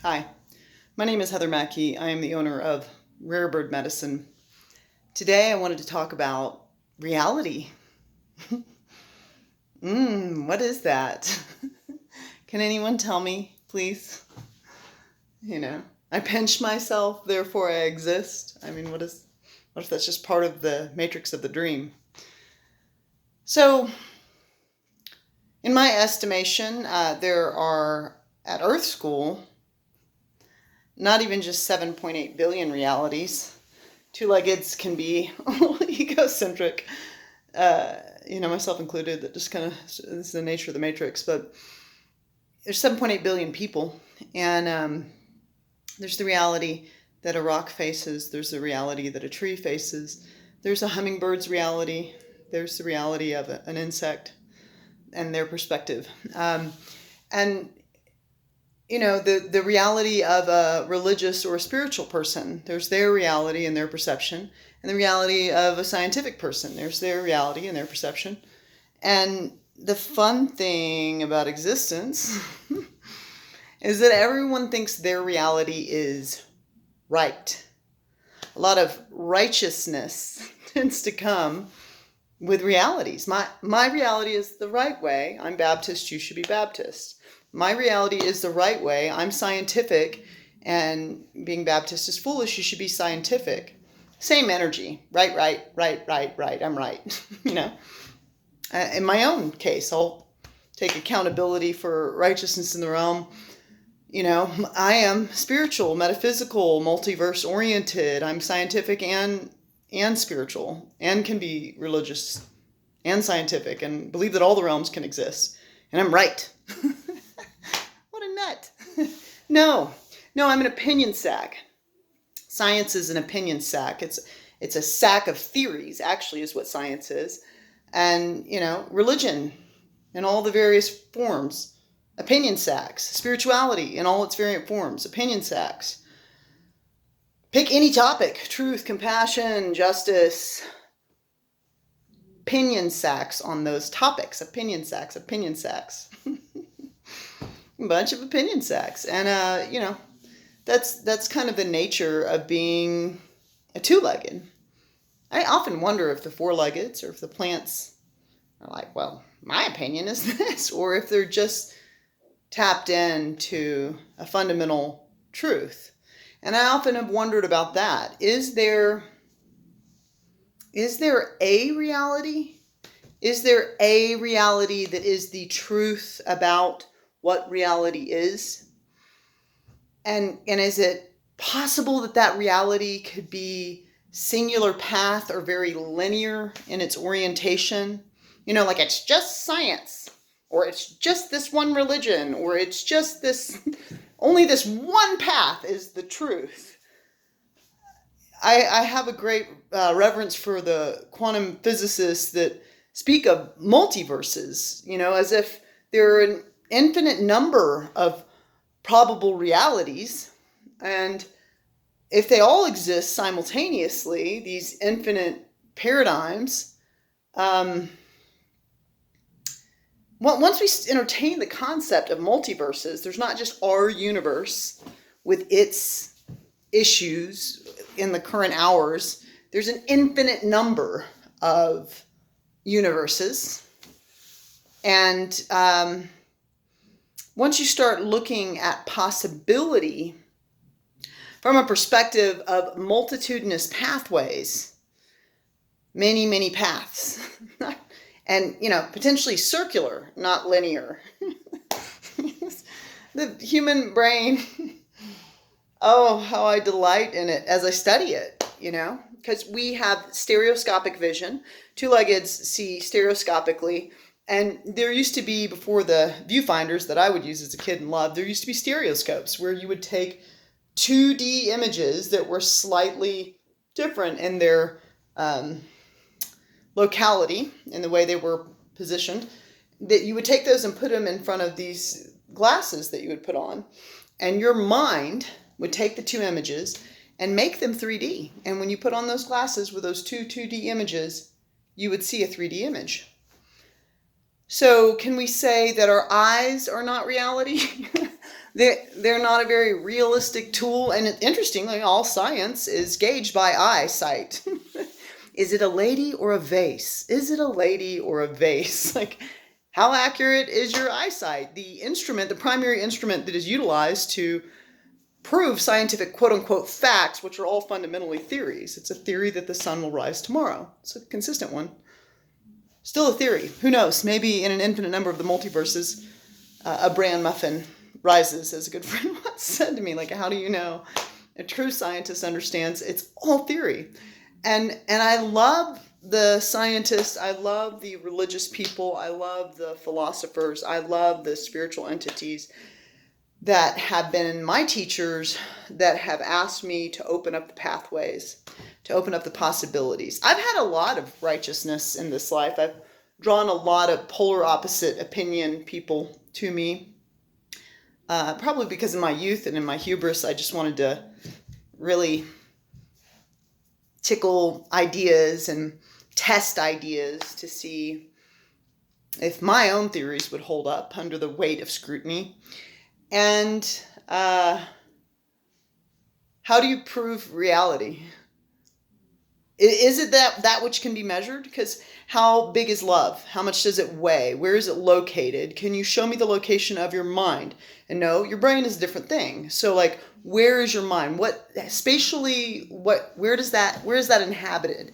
Hi, my name is Heather Mackey. I am the owner of Rare Bird Medicine. Today I wanted to talk about reality. What is that? Can anyone tell me, please? I pinch myself, therefore I exist. What if that's just part of the matrix of the dream? So, in my estimation, there are, at Earth School, not even just 7.8 billion realities. Two-leggeds can be a little egocentric, myself included, that just kind of is the nature of the matrix. But there's 7.8 billion people, and there's the reality that a rock faces, there's the reality that a tree faces, there's a hummingbird's reality, there's the reality of an insect and their perspective. And the reality of a religious or a spiritual person, there's their reality and their perception, and the reality of a scientific person, there's their reality and their perception. And the fun thing about existence is that everyone thinks their reality is right. A lot of righteousness tends to come with realities. My reality is the right way. I'm Baptist, you should be Baptist. My reality is the right way. I'm scientific, and being Baptist is foolish. You should be scientific. Same energy. Right. I'm right. In my own case, I'll take accountability for righteousness in the realm. I am spiritual, metaphysical, multiverse oriented. I'm scientific and spiritual, and can be religious and scientific, and believe that all the realms can exist. And I'm right. What a nut. No, I'm an opinion sack. Science is an opinion sack. It's a sack of theories, actually, is what science is. And, religion in all the various forms, opinion sacks. Spirituality in all its variant forms, opinion sacks. Pick any topic: truth, compassion, justice. Opinion sacks on those topics. Opinion sacks. A bunch of opinion sacks. And, that's kind of the nature of being a two-legged. I often wonder if the four-leggeds or if the plants are like, well, my opinion is this, or if they're just tapped into a fundamental truth. And I often have wondered about that. Is there a reality? Is there a reality that is the truth about what reality is? And is it possible that reality could be singular path or very linear in its orientation? Like it's just science, or it's just this one religion, or it's just this, only this one path is the truth. I have a great reverence for the quantum physicists that speak of multiverses, as if there are an infinite number of probable realities, and if they all exist simultaneously, these infinite paradigms, once we entertain the concept of multiverses, there's not just our universe with its issues in the current hours. There's an infinite number of universes. And once you start looking at possibility from a perspective of multitudinous pathways, many, many paths, and, potentially circular, not linear. The human brain, oh, how I delight in it as I study it, because we have stereoscopic vision. Two-leggeds see stereoscopically. And there used to be, before the viewfinders that I would use as a kid and love, there used to be stereoscopes where you would take 2D images that were slightly different in their locality, in the way they were positioned, that you would take those and put them in front of these glasses that you would put on, and your mind would take the two images and make them 3D. And when you put on those glasses with those two 2D images, you would see a 3D image. So can we say that our eyes are not reality? They're not a very realistic tool. And interestingly, all science is gauged by eyesight. Is it a lady or a vase? Is it a lady or a vase? Like, how accurate is your eyesight? The instrument, the primary instrument that is utilized to prove scientific quote-unquote facts, which are all fundamentally theories. It's a theory that the sun will rise tomorrow. It's a consistent one. Still a theory. Who knows? Maybe in an infinite number of the multiverses, a bran muffin rises, as a good friend once said to me. Like, how do you know? A true scientist understands it's all theory. And I love the scientists, I love the religious people, I love the philosophers, I love the spiritual entities that have been my teachers, that have asked me to open up the pathways, to open up the possibilities. I've had a lot of righteousness in this life. I've drawn a lot of polar opposite opinion people to me, probably because in my youth and in my hubris, I just wanted to really tickle ideas and test ideas to see if my own theories would hold up under the weight of scrutiny. And how do you prove reality? Is it that which can be measured? Because how big is love? How much does it weigh? Where is it located? Can you show me the location of your mind? And no, your brain is a different thing. So like, where is your mind? What spatially, where is that inhabited?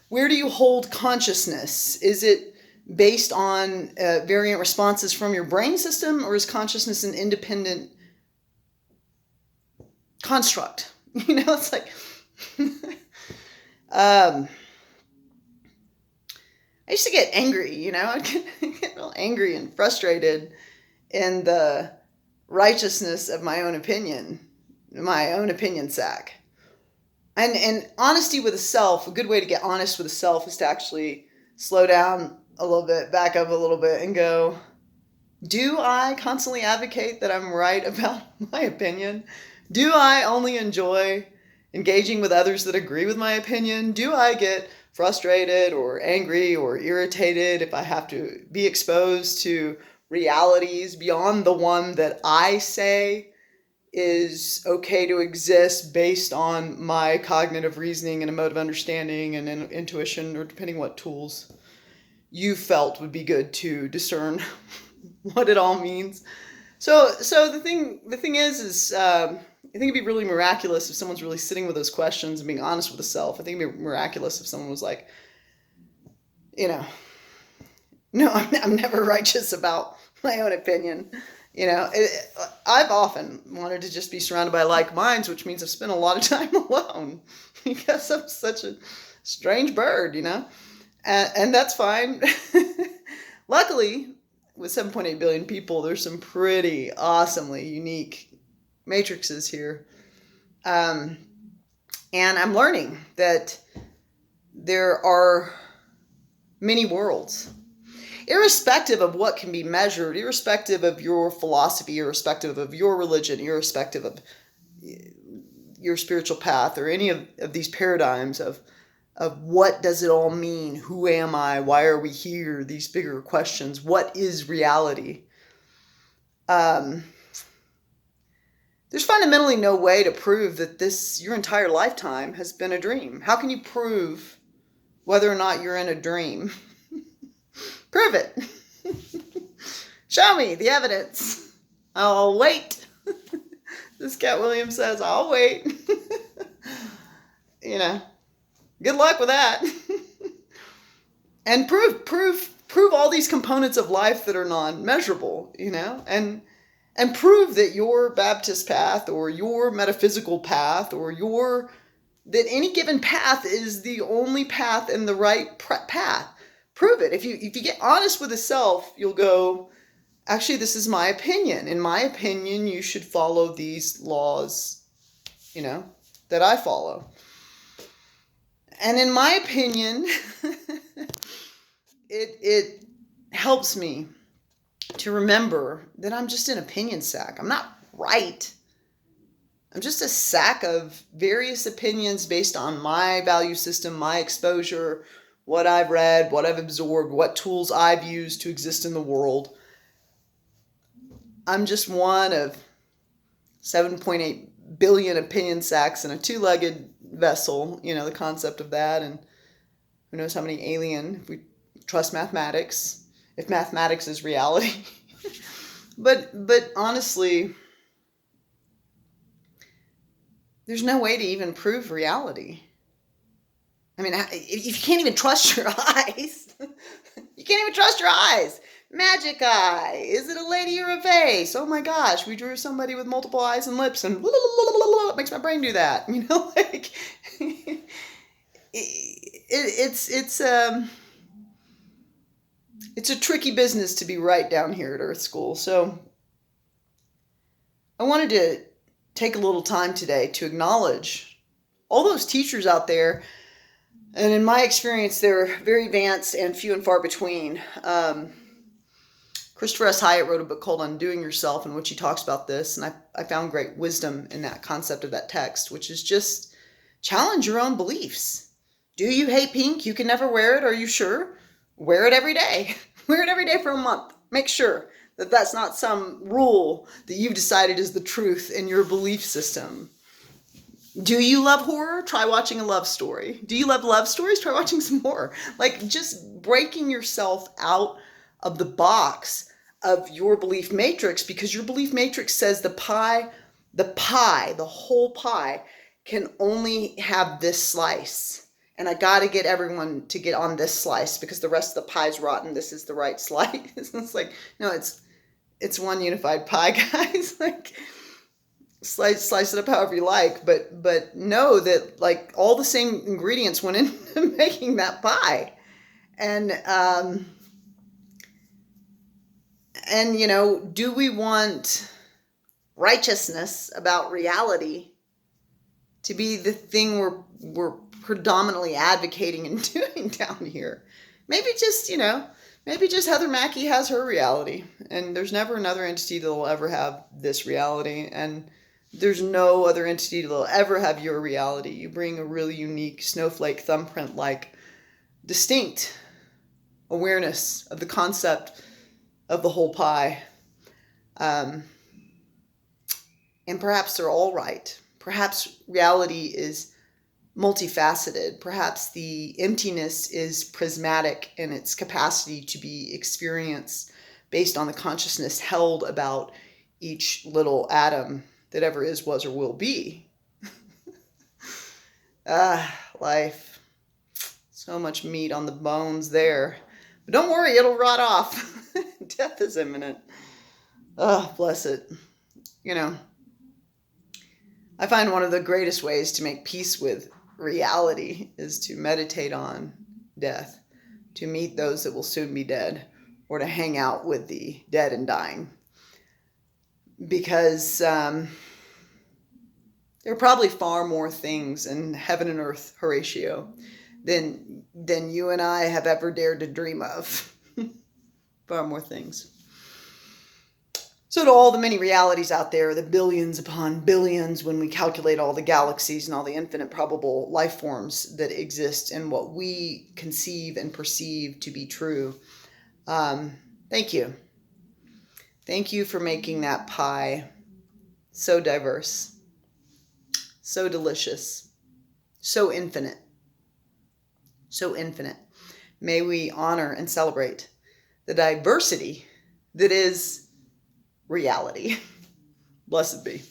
Where do you hold consciousness? Is it based on variant responses from your brain system, or is consciousness an independent construct? You know, it's like, I used to get angry, you know, I'd get real angry and frustrated in the righteousness of my own opinion sack. And honesty with the self, a good way to get honest with the self is to actually slow down a little bit, back up a little bit and go, do I constantly advocate that I'm right about my opinion? Do I only enjoy engaging with others that agree with my opinion? Do I get frustrated or angry or irritated if I have to be exposed to realities beyond the one that I say is okay to exist based on my cognitive reasoning and a mode of understanding and intuition, or depending what tools you felt would be good to discern what it all means? So the thing is I think it'd be really miraculous if someone's really sitting with those questions and being honest with the self. I think it'd be miraculous if someone was like, you know, no, I'm never righteous about my own opinion. You know, I've often wanted to just be surrounded by like minds, which means I've spent a lot of time alone because I'm such a strange bird, you know, and that's fine. Luckily, with 7.8 billion people, there's some pretty awesomely unique matrices here. And I'm learning that there are many worlds. Irrespective of what can be measured, irrespective of your philosophy, irrespective of your religion, irrespective of your spiritual path, or any of these paradigms of what does it all mean? Who am I? Why are we here? These bigger questions. What is reality? There's fundamentally no way to prove that your entire lifetime has been a dream. How can you prove whether or not you're in a dream? Prove it. Show me the evidence. I'll wait. This Cat Williams says, I'll wait. You know, good luck with that. And prove all these components of life that are non-measurable, you know, and prove that your Baptist path or your metaphysical path or that any given path is the only path and the right path. Prove it. If you get honest with the self, you'll go, actually, this is my opinion. In my opinion, you should follow these laws, you know, that I follow. And in my opinion, it helps me to remember that I'm just an opinion sack. I'm not right. I'm just a sack of various opinions based on my value system, my exposure, what I've read, what I've absorbed, what tools I've used to exist in the world. I'm just one of 7.8 billion opinion sacs in a two-legged vessel, you know, the concept of that, and who knows how many alien, if we trust mathematics, if mathematics is reality. But honestly, there's no way to even prove reality. I mean, if you can't even trust your eyes, you can't even trust your eyes. Magic eye. Is it a lady or a vase? Oh my gosh, we drew somebody with multiple eyes and lips, and it makes my brain do that. You know, like it's a tricky business to be right down here at Earth School. So I wanted to take a little time today to acknowledge all those teachers out there. And in my experience, they're very advanced and few and far between. Christopher S. Hyatt wrote a book called Undoing Yourself, in which he talks about this. And I found great wisdom in that concept of that text, which is just challenge your own beliefs. Do you hate pink? You can never wear it. Are you sure? Wear it every day. Wear it every day for a month. Make sure that that's not some rule that you've decided is the truth in your belief system. Do you love horror? Try watching a love story. Do you love stories? Try watching some horror. Like, just breaking yourself out of the box of your belief matrix, because your belief matrix says the whole pie can only have this slice. And I got to get everyone to get on this slice because the rest of the pie's rotten. This is the right slice. It's like, no, it's one unified pie, guys. Like, slice it up however you like, but know that, like, all the same ingredients went into making that pie. And you know, do we want righteousness about reality to be the thing we're predominantly advocating and doing down here? Maybe just Heather Mackey has her reality, and there's never another entity that will ever have this reality, and there's no other entity that will ever have your reality. You bring a really unique snowflake thumbprint-like distinct awareness of the concept of the whole pie. And perhaps they're all right. Perhaps reality is multifaceted. Perhaps the emptiness is prismatic in its capacity to be experienced based on the consciousness held about each little atom that ever is, was, or will be. Life. So much meat on the bones there. But don't worry, it'll rot off. Death is imminent. Oh, bless it. You know, I find one of the greatest ways to make peace with reality is to meditate on death, to meet those that will soon be dead, or to hang out with the dead and dying. Because there are probably far more things in heaven and earth, Horatio, than you and I have ever dared to dream of. Far more things. So to all the many realities out there, the billions upon billions, when we calculate all the galaxies and all the infinite probable life forms that exist and what we conceive and perceive to be true, thank you. Thank you for making that pie so diverse, so delicious, so infinite. So infinite. May we honor and celebrate the diversity that is reality. Blessed be.